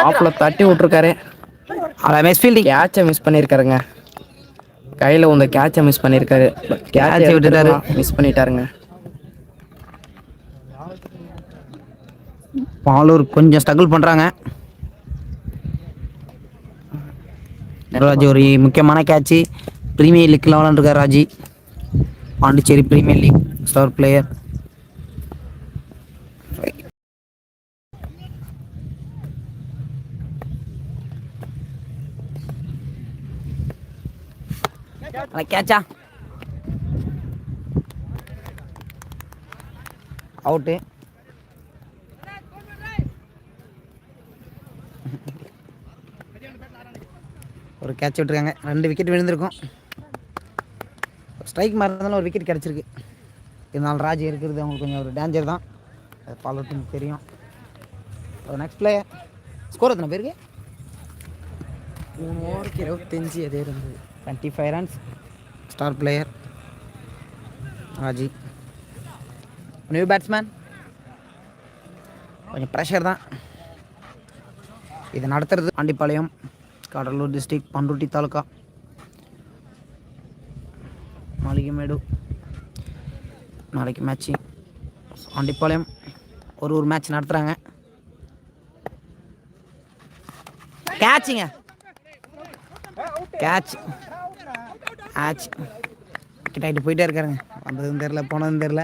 ஆஃப்ல தட்டி விட்டுருக்காரு. அதை மிஸ் ஃபீல்டிங் கேட்சை மிஸ் பண்ணியிருக்காருங்க. கையில் உந்த கேட்சை மிஸ் பண்ணியிருக்காரு. கேட்சை விட்டுட்டாரு, மிஸ் பண்ணிட்டாருங்க. பாலூர் கொஞ்சம் ஸ்ட்ரகிள் பண்ணுறாங்க. ராஜி ஒரு முக்கியமான கேட்சு. ப்ரீமியர் லீக்கில் விளாண்டுருக்கார் Raji. Pondicherry Premier League star player. கேட்சா அவுட்டு. ஒரு கேட்ச் விட்டுருக்காங்க. 2 விக்கெட் விழுந்திருக்கும். ஸ்ட்ரைக் மாதிரி இருந்தாலும் ஒரு விக்கெட் கிடச்சிருக்கு. இதனால் ராஜி இருக்கிறது அவங்களுக்கு கொஞ்சம் ஒரு டேஞ்சர் தான். அது பாலூருக்கு தெரியும். Next player. ஸ்கோர் எத்தனை பேருக்கு? 3 ஓவருக்கு 25 அதே இருந்தது. 25 runs. Star player Raji. New batsman. கொஞ்சம் ப்ரெஷர் தான். இதை நடத்துறது ஆண்டிப்பாளையம், கடலூர் டிஸ்ட்ரிக்ட், பண்ருட்டி தாலுக்கா, மாளிகைமேடு. நாளைக்கு மேட்ச்சு ஆண்டிப்பாளையம் ஒரு மேட்ச் நடத்துகிறாங்க. கேட்சுங்க, கேட்ச் ஆச்சு. விக்கெட் ஆகிட்டு போயிட்டே இருக்காருங்க. வந்ததும் தெரில, போனதும் தெரில,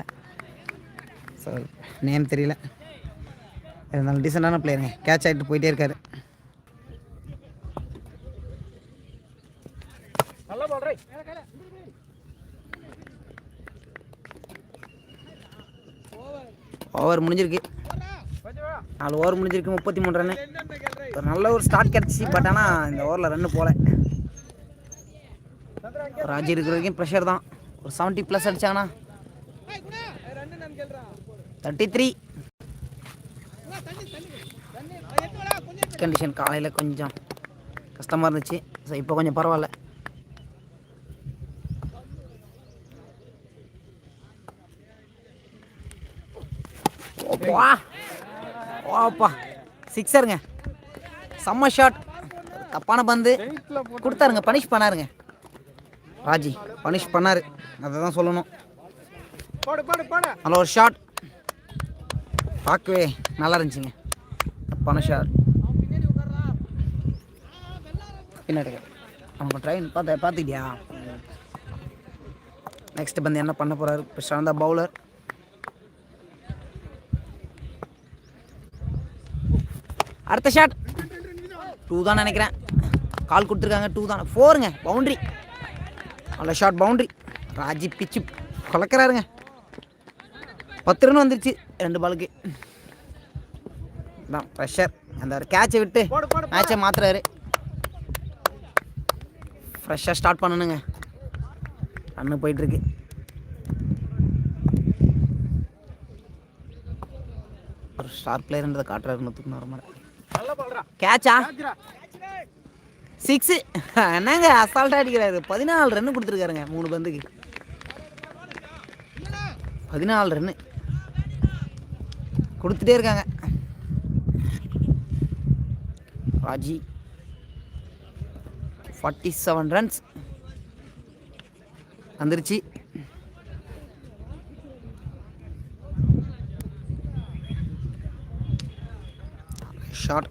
ஸோ நேம் தெரியல. இருந்தாலும் டீசெண்டான பிளேயருங்க. கேட்ச் ஆகிட்டு போயிட்டே இருக்காரு. ஓவர் முடிஞ்சிருக்கு. 4 ஓவர் முடிஞ்சிருக்கு. 33 ரன்னு. ஒரு நல்ல ஒரு ஸ்டார்ட் கிடச்சி. பட் ஆனால் இந்த ஓவரில் ரன்னு போல. ராஜி இருக்கிற வரைக்கும் ப்ரெஷர் தான். ஒரு 70+ அடிச்சாங்கன்னா 33. கண்டிஷன் காலையில் கொஞ்சம் கஷ்டமாக இருந்துச்சு. ஸோ இப்போ கொஞ்சம் பரவாயில்ல. வாப்பா, சிக்ஸருங்க. செம்ம ஷாட். தப்பான பந்து கொடுத்தாருங்க. பனிஷ் பண்ணாருங்க ராஜி. பனிஷ் பண்ணாரு, அதை தான் சொல்லணும். நல்ல ஒரு ஷாட். பார்க்கவே நல்லா இருந்துச்சுங்க. தப்பான ஷாட். பின்னாடி அவங்க ட்ரைன் பார்த்துக்கிட்டியா? நெக்ஸ்ட் பந்து என்ன பண்ண போகிறாரு? பிரசாந்தா பவுலர். அடுத்த ஷாட் 2 தான் நினைக்கிறேன். கால் கொடுத்துருக்காங்க. 2 தான். 4ங்க. பவுண்ட்ரி. நல்ல ஷாட், பவுண்ட்ரி. ராஜி பிச்சு கலக்கிறாருங்க. 10 ரன் வந்துருச்சு 2 பாலுக்கு. தான் ப்ரெஷர். அந்த ஒரு கேட்சை விட்டு மேட்சை மாற்றுறாரு. ஃப்ரெஷ்ஷாக ஸ்டார்ட் பண்ணணுங்க. ரன்னு போயிட்டுருக்கு. ஒரு ஸ்டார் பிளேயர்ன்றதை காட்டுறாரு. நூற்றுக்கு வர மாதிரி கேட்சா 6. என்னங்க அசால்ட்டாக அடிக்கிறாரு. 14 ரன்னு கொடுத்துருக்காருங்க 3 பந்துக்கு. 14 ரன்னு கொடுத்துட்டே இருக்காங்க. ராஜி 47 ரன்ஸ் வந்துருச்சு. ஷாட்.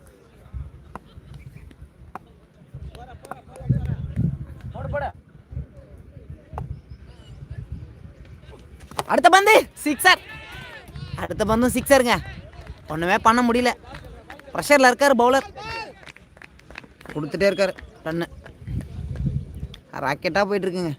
அடுத்த பந்து சிக்ஸர். அடுத்த பந்தும் சிக்ஸருங்க. ஒன்றுமே பண்ண முடியல. ப்ரெஷரில் இருக்கார் பவுலர். கொடுத்துட்டே இருக்கார் ரன்னு. ராக்கெட்டாக போயிட்டுருக்குங்க.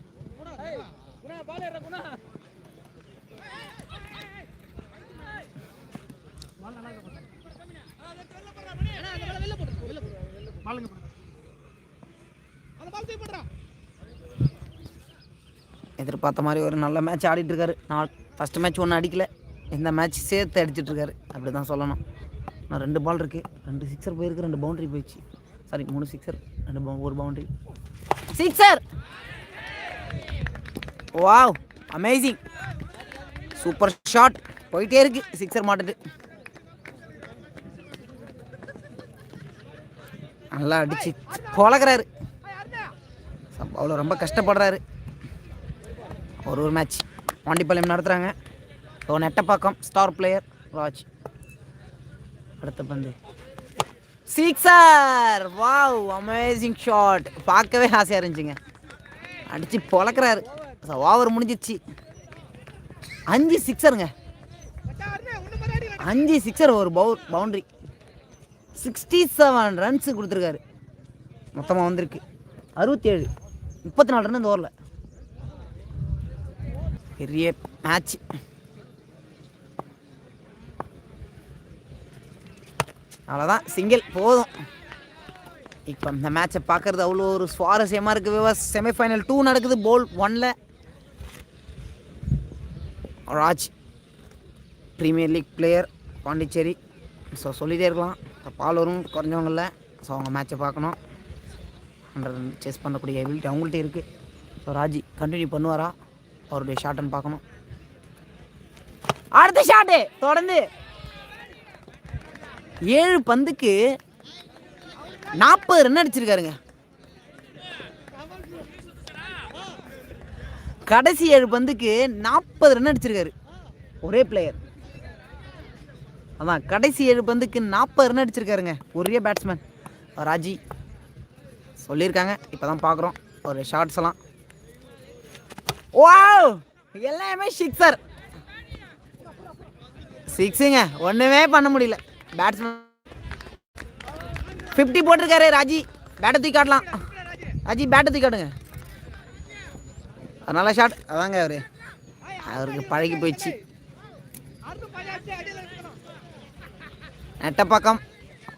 எதிர்பார்த்த மாதிரி ஒரு நல்ல மேட்ச் ஆடிட்டு இருக்காரு. ஃபஸ்ட் மேட்ச் ஒன்றும் அடிக்கல. இந்த மேட்ச் சேர்த்து அடிச்சிட்ருக்காரு. அப்படி தான் சொல்லணும். நான் 2 பால் இருக்குது. 2 சிக்ஸர் போயிருக்கு. 2 பவுண்ட்ரி போயிடுச்சு. Sorry, 3 sixer, 1 boundary. Sixer. Wow, amazing, super shot. போயிட்டே இருக்கு. சிக்ஸர் மாட்டுது. நல்லா அடிச்சு பொழக்கிறாரு. அவ்வளோ ரொம்ப கஷ்டப்படுறாரு. ஒரு மேட்ச் பாண்டிப்பாளையம் நடத்துகிறாங்க. So Nettapakkam star player Raj. அடுத்த பந்து சிக்ஸர். Wow, amazing shot. பார்க்கவே ஆசையாக இருந்துச்சுங்க. அடித்து பொழக்கிறாரு. ஸோ ஓவர் முடிஞ்சிச்சு. 5 சிக்ஸருங்க. 5 சிக்ஸர் ஒரு பவுண்ட்ரி. 67 ரன்ஸு கொடுத்துருக்காரு. மொத்தமாக வந்திருக்கு 67. 34 ரன் இந்த ஓவரில். பெரிய மேட்ச். அவ்வளோதான், சிங்கிள் போதும். இப்போ இந்த மேட்சை பார்க்குறது அவ்வளோ ஒரு சுவாரஸ்யமாக இருக்குது. விவாஸ் செமிஃபைனல் 2 நடக்குது. போல் 1ல் Raj premier league player Pondicherry. So சொல்லிகிட்டே இருக்கலாம். பால் வரும் குறைஞ்சவங்கள. ஸோ அவங்க மேட்சை பார்க்கணும். 100 ரன் சேஸ் பண்ணக்கூடிய எபிலிட்டி அவங்கள்ட்ட இருக்குது. ஸோ ராஜி கண்டினியூ பண்ணுவாரா அவருடைய ஷாட்டுன்னு பார்க்கணும். அடுத்த ஷாட்டு தொடர்ந்து 7 பந்துக்கு 40 ரன் அடிச்சிருக்காருங்க. கடைசி 7 பந்துக்கு 40 ரன் அடிச்சிருக்காரு ஒரே பிளேயர். அதான் கடைசி 7 பந்துக்கு 40 ரன் அடிச்சிருக்காருங்க ஒரே பேட்ஸ்மேன். ராஜி சொல்லியிருக்காங்க. இப்போ தான் பார்க்குறோம் ஒரு ஷாட்ஸ் எல்லாம். வாவ், எல்லாமே சிக்ஸர். சிக்ஸுங்க, ஒன்றுமே பண்ண முடியல. பேட்ஸ்மேன் 50 போட்டிருக்காரு. ராஜி பேட்டை தூக்கி காட்டலாம். ராஜி பேட்டை தூக்கி காட்டுங்க. நல்ல ஷாட். அதாங்க அவருக்கு பழகி போயிடுச்சு. நெட்டப்பாக்கம்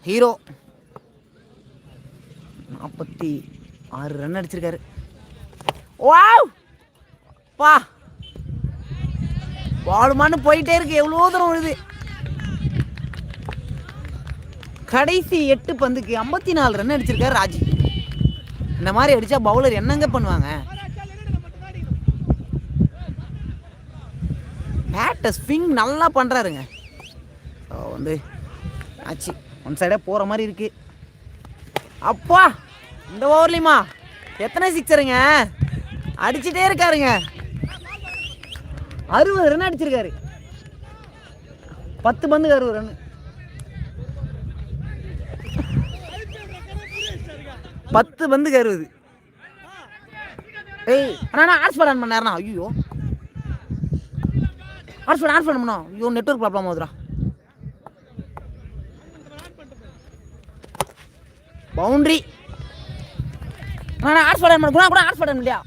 ஹீரோ 46 ரன் அடிச்சிருக்காரு. வாவ் பா, பாலுமானு போயிட்டே இருக்கு. எவ்வளோ தூரம் வருது. கடைசி 8 பந்துக்கு 54 ரன் அடிச்சிருக்காரு ராஜி. இந்த மாதிரி அடிச்சா பவுலர் என்னங்க பண்ணுவாங்க? பேட்டை ஸ்விங் நல்லா பண்ணுறாருங்க. ஸோ ஆச்சு ஒன் சைடாக போகிற மாதிரி இருக்கு. அப்பா, இந்த ஓவர்லையுமா எத்தனை சிக்ஸருங்க அடிச்சுட்டே இருக்காருங்க. 60 ரன் அடிச்சிருக்காரு. 10 பந்துக்கு 60 ரன். 10 பந்துக்கு 60. ஏய் அண்ணா ஹாட்ஸ்பாட் ஆன் பண்ணாருண்ணா. ஐயோ ஹாட்ஸ்பாட் ஆன் பண்ணணும். ஐயோ நெட்வொர்க் ப்ராப்ளம் ஆகுதுடா. பவுண்ட்ரி. அண்ணா ஹாட்ஸ்பாட் ஆன் பண்ண கூட ஹாட்ஸ்பாட் ஆன் இல்லையா?